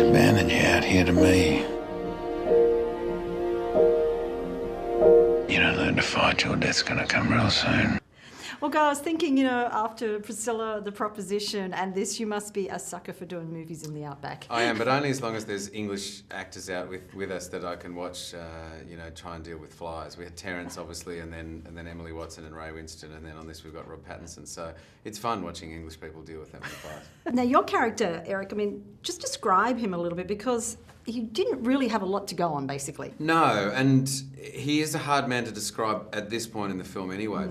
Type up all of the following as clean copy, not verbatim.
abandoned you out here to me. You don't learn to fight, your death's gonna come real soon. Well, Guy, I was thinking, after Priscilla, The Proposition, and this, you must be a sucker for doing movies in the outback. I am, but only as long as there's English actors out with us that I can watch, try and deal with flies. We had Terence, obviously, and then Emily Watson and Ray Winston, and then on this we've got Rob Pattinson. So it's fun watching English people deal with them in the flies. Now, your character, Eric, just describe him a little bit, because he didn't really have a lot to go on, basically. No, and he is a hard man to describe at this point in the film anyway,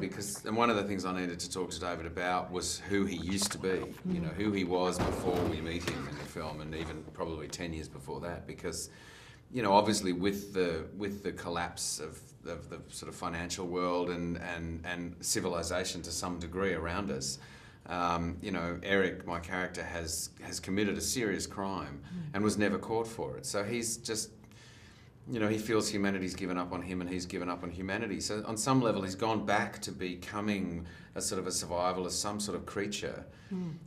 and one of the things I needed to talk to David about was who he used to be, who he was before we meet him in the film, and even probably 10 years before that, because, obviously with the collapse of the sort of financial world and civilization to some degree around us, Eric, my character, has committed a serious crime and was never caught for it. So he's just, he feels humanity's given up on him and he's given up on humanity. So on some level he's gone back to becoming a sort of a survivalist, some sort of creature,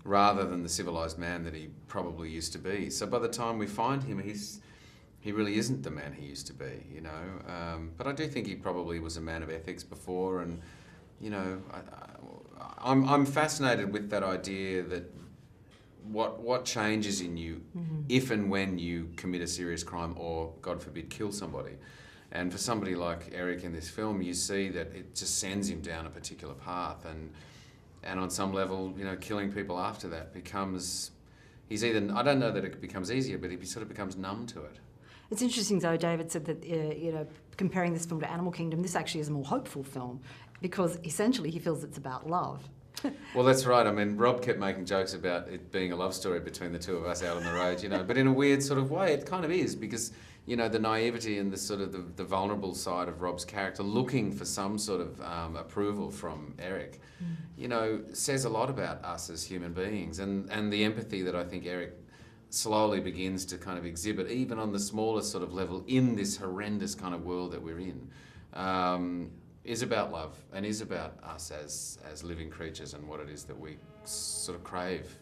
rather than the civilised man that he probably used to be. So by the time we find him, he really isn't the man he used to be, But I do think he probably was a man of ethics before, and, I'm fascinated with that idea that what changes in you if and when you commit a serious crime or, God forbid, kill somebody. And for somebody like Eric in this film, you see that it just sends him down a particular path, and on some level, killing people after that becomes, I don't know that it becomes easier, but he sort of becomes numb to it. It's interesting, though, David said that, comparing this film to Animal Kingdom, this actually is a more hopeful film, because essentially he feels it's about love. Well, that's right. Rob kept making jokes about it being a love story between the two of us out on the road, but in a weird sort of way, it kind of is, because, the naivety and the sort of the vulnerable side of Rob's character looking for some sort of approval from Eric, says a lot about us as human beings, and the empathy that I think Eric slowly begins to kind of exhibit, even on the smallest sort of level in this horrendous kind of world that we're in, is about love and is about us as living creatures and what it is that we sort of crave.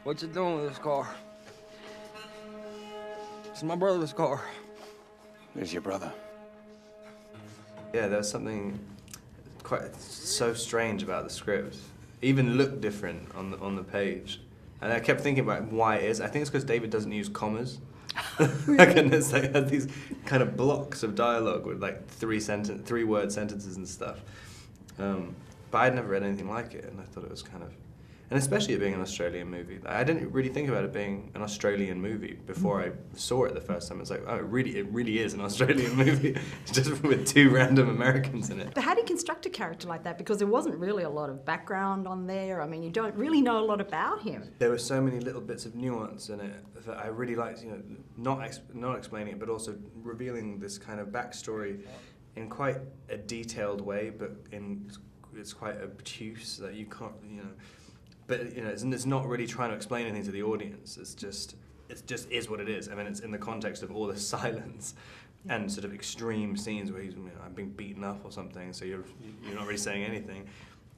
What you doing with this car? It's my brother's car. Who's your brother? Yeah, there's something quite so strange about the script. It even looked different on the page. And I kept thinking about why it is. I think it's because David doesn't use commas. And it's like these kind of blocks of dialogue with like three-word sentences and stuff. But I'd never read anything like it, and I thought it was kind of, and especially it being an Australian movie. I didn't really think about it being an Australian movie before I saw it the first time. It's like, oh, it really is an Australian movie, just with two random Americans in it. But how do you construct a character like that? Because there wasn't really a lot of background on there. You don't really know a lot about him. There were so many little bits of nuance in it that I really liked, not explaining it, but also revealing this kind of backstory in quite a detailed way, but it's quite obtuse that you can't, But it's not really trying to explain anything to the audience. It just is what it is. It's in the context of all the silence and sort of extreme scenes where he's being beaten up or something. So you're not really saying anything,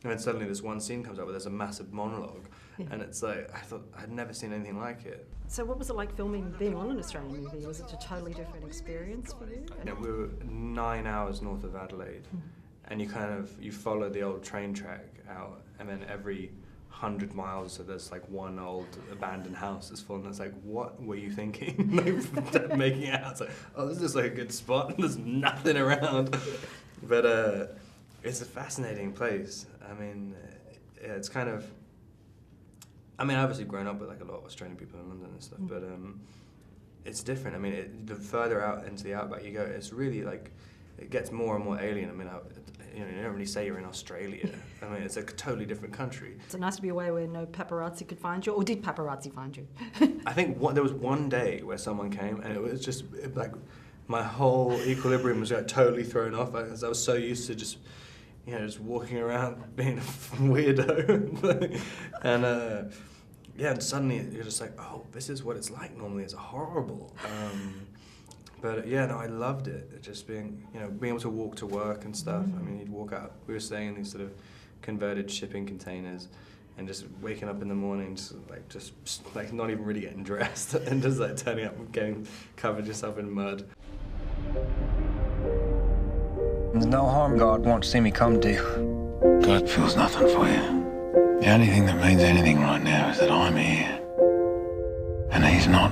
and then suddenly this one scene comes up where there's a massive monologue, and it's like I thought I'd never seen anything like it. So what was it like being on an Australian movie? Was it a totally different experience for you? We were 9 hours north of Adelaide, and you follow the old train track out, and then every 100 miles, so there's like one old abandoned house that's full, and it's like, what were you thinking? Making it out, it's like, oh, this is like a good spot, and there's nothing around. But it's a fascinating place. It's kind of, I've obviously grown up with like a lot of Australian people in London and stuff, but it's different. The further out into the outback you go, it's really like, it gets more and more alien. You don't really say you're in Australia. It's a totally different country. It's nice to be away where no paparazzi could find you, or did paparazzi find you? I think there was one day where someone came, and it was just like my whole equilibrium was like totally thrown off, because I was so used to just walking around being a weirdo, and suddenly you're just like, oh, this is what it's like normally. It's horrible. But I loved it. Just being able to walk to work and stuff. You'd walk out. We were staying in these sort of converted shipping containers, and just waking up in the morning, just not even really getting dressed, and just like turning up and getting covered yourself in mud. There's no harm God won't see me come to. God feels nothing for you. The only thing that means anything right now is that I'm here. And he's not.